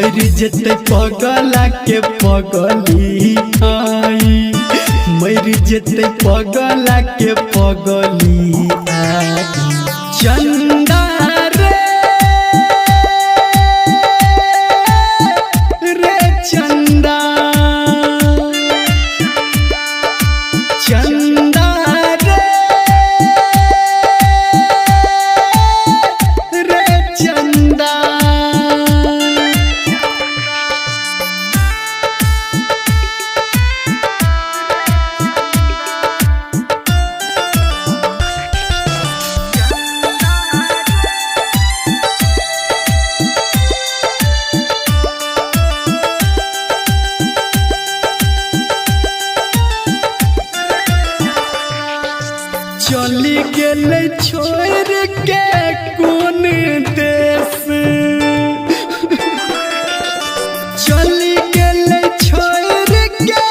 मर जते पगला के पगली आई, मर जते पगला के पगली आई। चंदा रे रे चंदा, चंदा रे रे चंदा। चली गेले छोड़ के कौन देश, चली गेले छोड़ के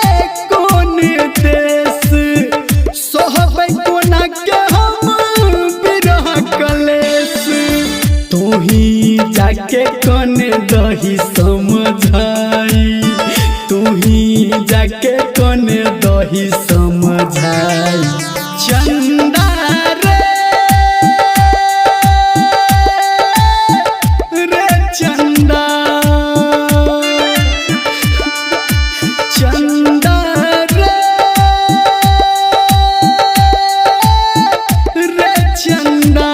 कौन देश, सोहबै कोना के हम बिरह कलेश। तू ही जाके कौन दही समझाई, तू ही जाके कौन दही समझाई। चंदा रे रे चंदा, चंदा रे रे चंदा।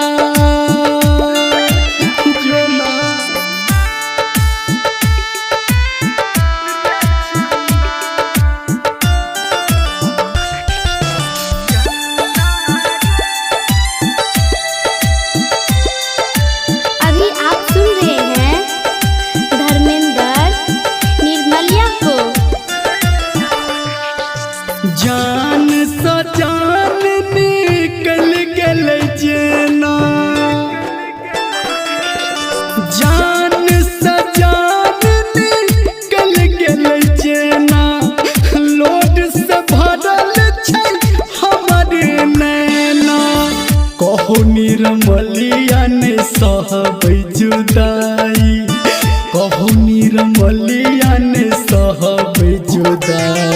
जान सा जान निकल गल जेना, जान सा जान निकल गल जेना। लोड से भरल छै हमर नैना, कहू निर्मलिया ने सहबै जुदाई, कहू निर्मलिया ने सहबै जुदाई।